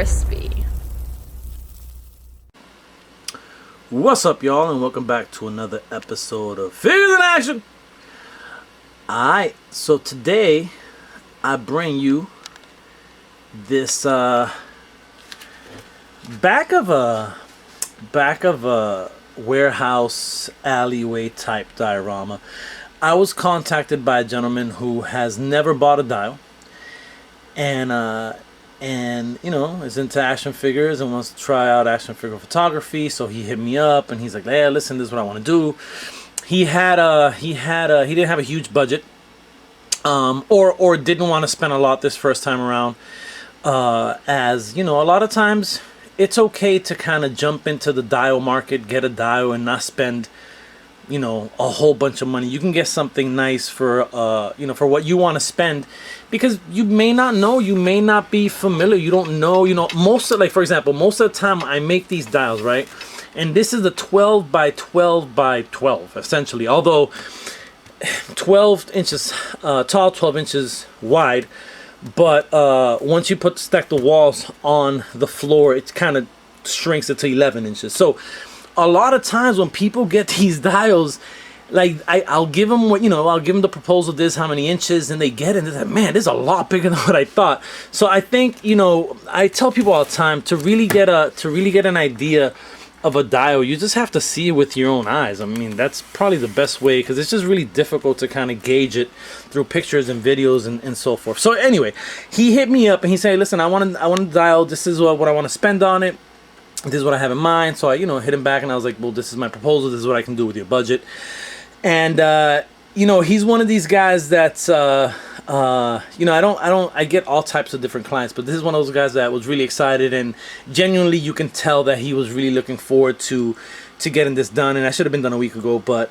crispy. What's up, y'all, and welcome back to another episode of Figures in Action. Alright, so today I bring you this back of a warehouse alleyway type diorama. I was contacted by a gentleman who has never bought a dial, and you know, is into action figures and wants to try out action figure photography. So he hit me up and he's like, "Hey, listen, this is what I want to do." He didn't have a huge budget, or didn't want to spend a lot this first time around. As you know, a lot of times it's okay to kind of jump into the dial market, get a dial, and not spend, you know, a whole bunch of money. You can get something nice for you know, for what you want to spend, because you may not know, you may not be familiar, you don't know, you know, most of, like, for example, most of the time I make these dials, right? And this is the 12 by 12 by 12 essentially, although 12 inches tall, 12 inches wide. But once you stack the walls on the floor, it kind of shrinks it to 11 inches. So a lot of times when people get these dials, like I'll give them what, you know, I'll give them the proposal, this how many inches, and they get it and they're like, man, this is a lot bigger than what I thought. So I think, you know, I tell people all the time, to really get an idea of a dial, you just have to see it with your own eyes. I mean, that's probably the best way, because it's just really difficult to kind of gauge it through pictures and videos and so forth. So anyway, he hit me up and he said, "Listen, I want a dial. This is what I want to spend on it. This is what I have in mind." So I, you know, hit him back and I was like, "Well, this is my proposal. This is what I can do with your budget." And you know, he's one of these guys that's you know, I get all types of different clients, but this is one of those guys that was really excited, and genuinely you can tell that he was really looking forward to getting this done. And I should have been done a week ago, but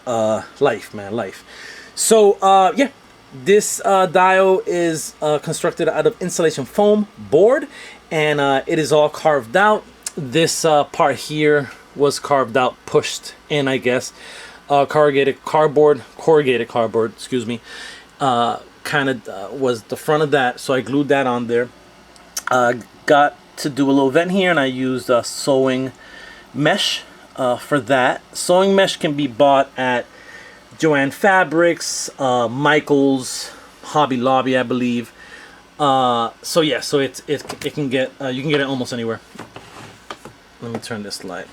life, man, life. So yeah, this dial is constructed out of insulation foam board, and it is all carved out. This part here was carved out, pushed in, I guess. Corrugated cardboard, excuse me, kind of was the front of that, so I glued that on there. Got to do a little vent here, and I used sewing mesh for that. Sewing mesh can be bought at Joann Fabrics, Michael's, Hobby Lobby, I believe. So yeah, so it can get you can get it almost anywhere. Let me turn this light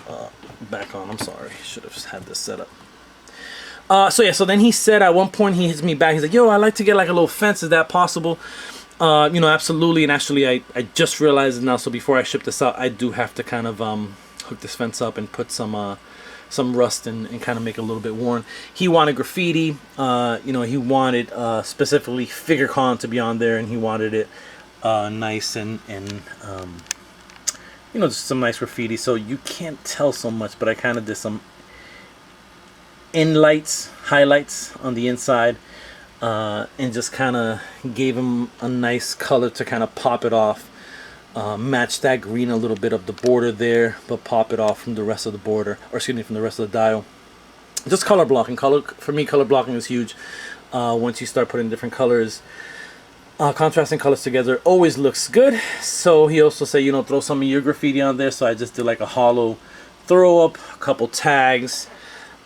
back on. I'm sorry, should have had this set up. So yeah, so then he said at one point, he hits me back, he's like, "Yo, I'd like to get like a little fence, is that possible?" You know, absolutely. And actually I just realized it now, so before I ship this out, I do have to kind of hook this fence up and put some rust and kind of make it a little bit worn. He wanted graffiti, you know, he wanted specifically Figure Con to be on there, and he wanted it nice and you know, just some nice graffiti. So you can't tell so much, but I kind of did some highlights on the inside, and just kind of gave him a nice color to kind of pop it off, match that green a little bit of the border there, but pop it off from the rest of the border, or excuse me, from the rest of the dial. Just color blocking. For me, color blocking is huge. Once you start putting different colors, contrasting colors together, always looks good. So he also said, you know, throw some of your graffiti on there. So I just did like a hollow throw up, a couple tags,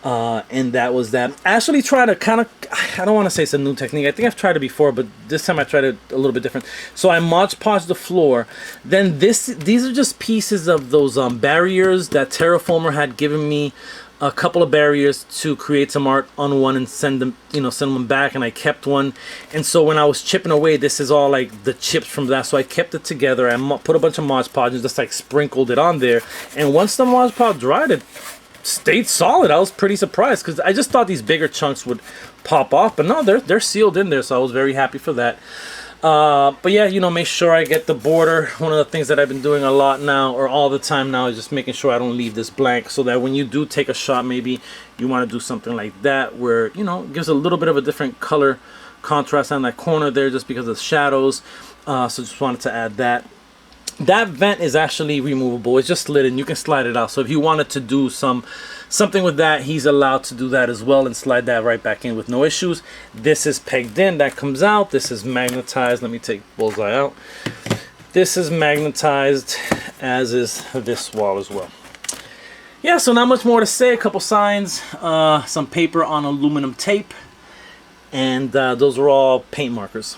and that was that. I actually tried to kind of, I don't want to say it's a new technique, I think I've tried it before, but this time I tried it a little bit different. So I Mod Podge the floor. Then these are just pieces of those barriers that Terraformer had given me, a couple of barriers to create some art on one and send them back, and I kept one. And so when I was chipping away, this is all like the chips from that, so I kept it together. I put a bunch of Mod Podge and just like sprinkled it on there, and once the Mod Podge dried, it stayed solid. I was pretty surprised, because I just thought these bigger chunks would pop off, but no, they're sealed in there, so I was very happy for that. But yeah, you know, make sure I get the border. One of the things that I've been doing a lot now, or all the time now, is just making sure I don't leave this blank, so that when you do take a shot, maybe you want to do something like that, where, you know, it gives a little bit of a different color contrast on that corner there, just because of the shadows. So just wanted to add that. That vent is actually removable. It's just slid in. You can slide it out. So if you wanted to do something with that, he's allowed to do that as well and slide that right back in with no issues. This is pegged in. That comes out. This is magnetized. Let me take bullseye out. This is magnetized, as is this wall as well. Yeah, so not much more to say. A couple signs, some paper on aluminum tape, and those are all paint markers.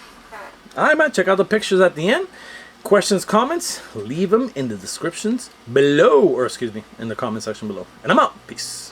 Alright, man, check out the pictures at the end. Questions, comments, leave them in the descriptions below, or excuse me, in the comment section below. And I'm out. Peace.